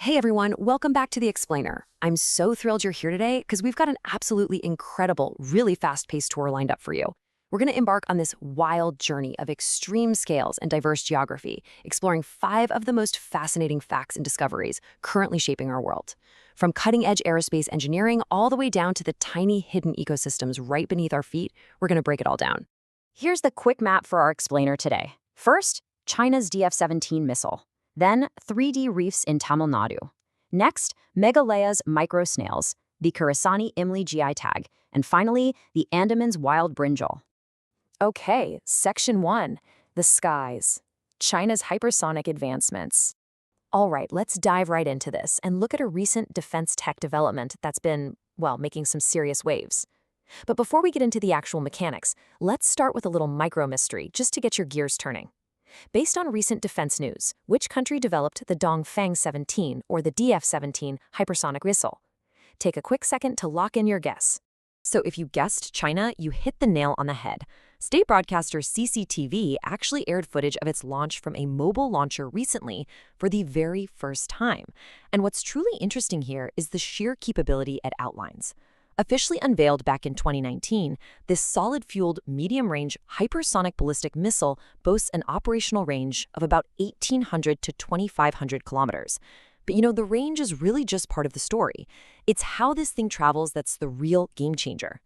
Hey everyone, welcome back to The Explainer. I'm so thrilled you're here today because we've got an absolutely incredible, really fast-paced tour lined up for you. We're going to embark on this wild journey of extreme scales and diverse geography, exploring 5 of the most fascinating facts and discoveries currently shaping our world. From cutting-edge aerospace engineering all the way down to the tiny hidden ecosystems right beneath our feet, we're going to break it all down. Here's the quick map for our explainer today. First, China's DF-17 missile. Then, 3D reefs in Tamil Nadu. Next, Meghalaya's micro snails, the Kurasani Imli GI tag, and finally, the Andaman's wild brinjal. Okay, Section 1, the skies. China's hypersonic advancements. All right, let's dive right into this and look at a recent defense tech development that's been, well, making some serious waves. But before we get into the actual mechanics, let's start with a little micro-mystery just to get your gears turning. Based on recent defense news, which country developed the Dongfeng 17 or the DF-17 hypersonic missile? Take a quick second to lock in your guess. So if you guessed China, you hit the nail on the head. State broadcaster CCTV actually aired footage of its launch from a mobile launcher recently for the very first time. And what's truly interesting here is the sheer capability it outlines. Officially unveiled back in 2019, this solid-fueled, medium-range hypersonic ballistic missile boasts an operational range of about 1,800 to 2,500 kilometers. But the range is really just part of the story. It's how this thing travels that's the real game changer.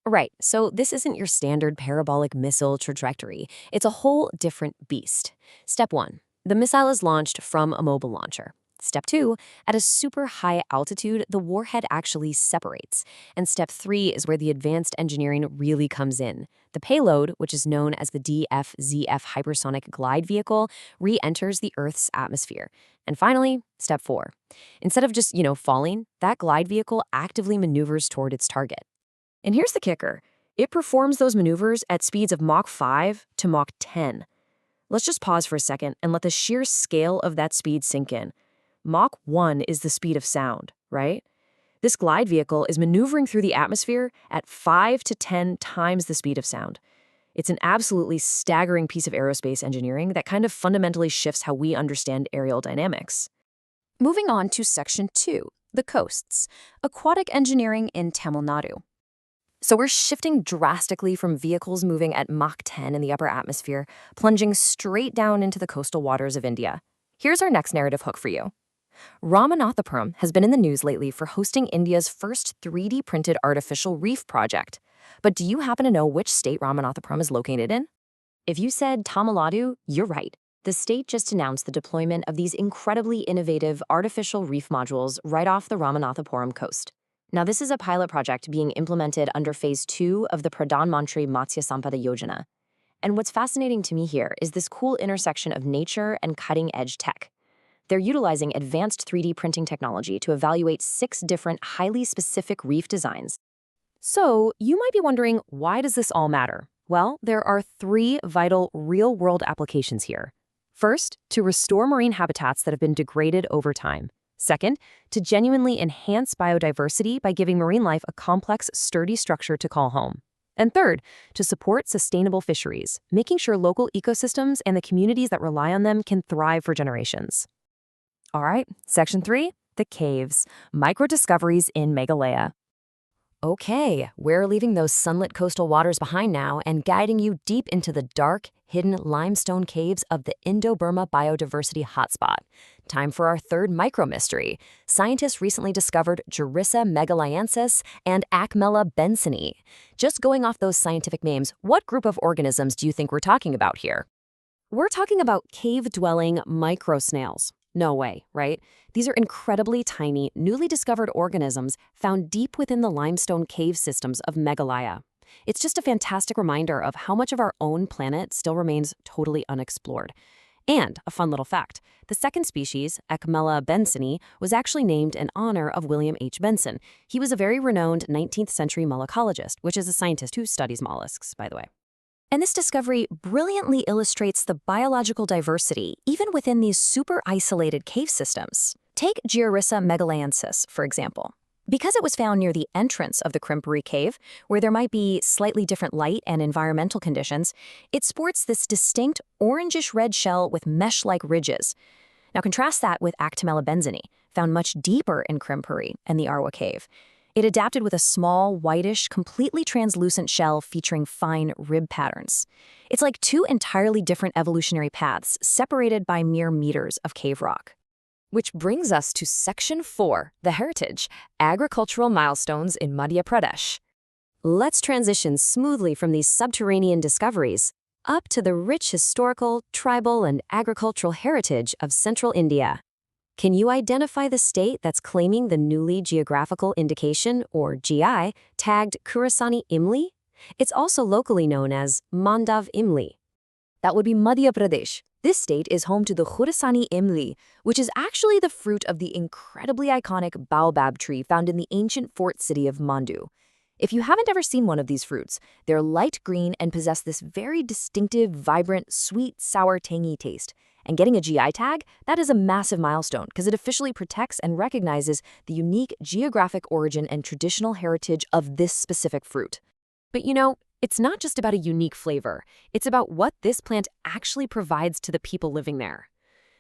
Right, so this isn't your standard parabolic missile trajectory. It's a whole different beast. Step 1. The missile is launched from a mobile launcher. Step 2, at a super high altitude, the warhead actually separates. And step 3 is where the advanced engineering really comes in. The payload, which is known as the DFZF hypersonic glide vehicle, re-enters the Earth's atmosphere. And finally, step 4. Instead of just, falling, that glide vehicle actively maneuvers toward its target. And here's the kicker. It performs those maneuvers at speeds of Mach 5 to Mach 10. Let's just pause for a second and let the sheer scale of that speed sink in. Mach 1 is the speed of sound, right? This glide vehicle is maneuvering through the atmosphere at 5 to 10 times the speed of sound. It's an absolutely staggering piece of aerospace engineering that kind of fundamentally shifts how we understand aerial dynamics. Moving on to Section 2, the coasts, aquatic engineering in Tamil Nadu. So we're shifting drastically from vehicles moving at Mach 10 in the upper atmosphere, plunging straight down into the coastal waters of India. Here's our next narrative hook for you. Ramanathapuram has been in the news lately for hosting India's first 3D-printed artificial reef project. But do you happen to know which state Ramanathapuram is located in? If you said Tamil Nadu, you're right. The state just announced the deployment of these incredibly innovative artificial reef modules right off the Ramanathapuram coast. Now, this is a pilot project being implemented under Phase 2 of the Pradhan Mantri Matsya Sampada Yojana. And what's fascinating to me here is this cool intersection of nature and cutting-edge tech. They're utilizing advanced 3D printing technology to evaluate 6 different highly specific reef designs. So, you might be wondering, why does this all matter? Well, there are 3 vital real-world applications here. First, to restore marine habitats that have been degraded over time. Second, to genuinely enhance biodiversity by giving marine life a complex, sturdy structure to call home. And third, to support sustainable fisheries, making sure local ecosystems and the communities that rely on them can thrive for generations. All right, Section 3, the caves, micro-discoveries in Meghalaya. Okay, we're leaving those sunlit coastal waters behind now and guiding you deep into the dark, hidden limestone caves of the Indo-Burma biodiversity hotspot. Time for our third micro-mystery. Scientists recently discovered Jerissa meghalayensis and Acmella bensoni. Just going off those scientific names, what group of organisms do you think we're talking about here? We're talking about cave-dwelling microsnails. No way, right? These are incredibly tiny, newly discovered organisms found deep within the limestone cave systems of Meghalaya. It's just a fantastic reminder of how much of our own planet still remains totally unexplored. And a fun little fact, the second species, Acmella bensoni, was actually named in honor of William H. Benson. He was a very renowned 19th century molluscologist, which is a scientist who studies mollusks, by the way. And this discovery brilliantly illustrates the biological diversity even within these super isolated cave systems. Take Jerissa meghalayensis, for example. Because it was found near the entrance of the Crimpuri Cave, where there might be slightly different light and environmental conditions, it sports this distinct orangish-red shell with mesh-like ridges. Now contrast that with Acmella bensoni, found much deeper in Krimpuri and the Arwa Cave. It adapted with a small, whitish, completely translucent shell featuring fine rib patterns. It's like two entirely different evolutionary paths separated by mere meters of cave rock. Which brings us to Section 4, the heritage, agricultural milestones in Madhya Pradesh. Let's transition smoothly from these subterranean discoveries up to the rich historical, tribal, and agricultural heritage of central India. Can you identify the state that's claiming the newly geographical indication, or GI, tagged Khurasani Imli? It's also locally known as Mandav Imli. That would be Madhya Pradesh. This state is home to the Khurasani Imli, which is actually the fruit of the incredibly iconic baobab tree found in the ancient fort city of Mandu. If you haven't ever seen one of these fruits, they're light green and possess this very distinctive, vibrant, sweet, sour, tangy taste. And getting a GI tag, that is a massive milestone because it officially protects and recognizes the unique geographic origin and traditional heritage of this specific fruit. But it's not just about a unique flavor. It's about what this plant actually provides to the people living there.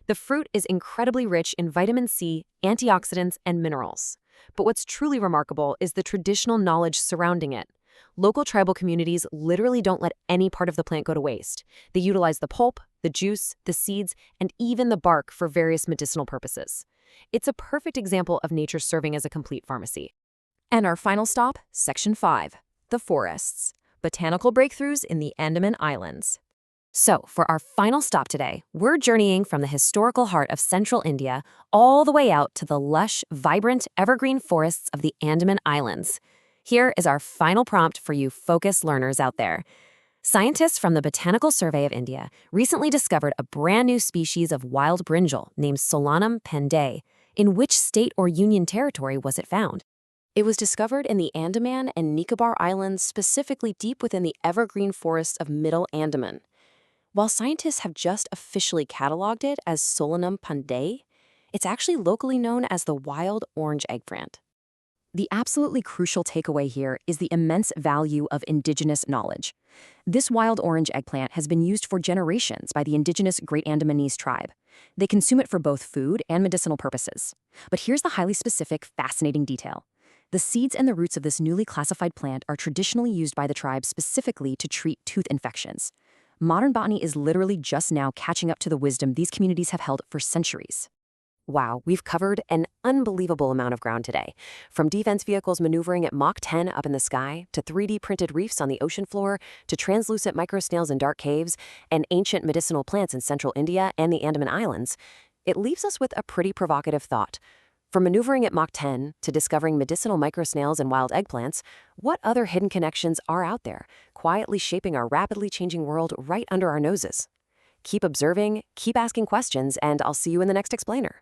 The fruit is incredibly rich in vitamin C, antioxidants, and minerals. But what's truly remarkable is the traditional knowledge surrounding it. Local tribal communities literally don't let any part of the plant go to waste. They utilize the pulp, the juice, the seeds, and even the bark for various medicinal purposes. It's a perfect example of nature serving as a complete pharmacy. And our final stop, Section 5, the forests. Botanical breakthroughs in the Andaman Islands. So, for our final stop today, we're journeying from the historical heart of central India all the way out to the lush, vibrant, evergreen forests of the Andaman Islands. Here is our final prompt for you focused learners out there. Scientists from the Botanical Survey of India recently discovered a brand new species of wild brinjal named Solanum pendae. In which state or union territory was it found? It was discovered in the Andaman and Nicobar Islands, specifically deep within the evergreen forests of Middle Andaman. While scientists have just officially cataloged it as Solanum pendae, it's actually locally known as the wild orange eggplant. The absolutely crucial takeaway here is the immense value of indigenous knowledge. This wild orange eggplant has been used for generations by the indigenous Great Andamanese tribe. They consume it for both food and medicinal purposes. But here's the highly specific, fascinating detail. The seeds and the roots of this newly classified plant are traditionally used by the tribe specifically to treat tooth infections. Modern botany is literally just now catching up to the wisdom these communities have held for centuries. Wow, we've covered an unbelievable amount of ground today. From defense vehicles maneuvering at Mach 10 up in the sky, to 3D printed reefs on the ocean floor, to translucent microsnails in dark caves, and ancient medicinal plants in central India and the Andaman Islands, it leaves us with a pretty provocative thought. From maneuvering at Mach 10 to discovering medicinal microsnails and wild eggplants, what other hidden connections are out there, quietly shaping our rapidly changing world right under our noses? Keep observing, keep asking questions, and I'll see you in the next explainer.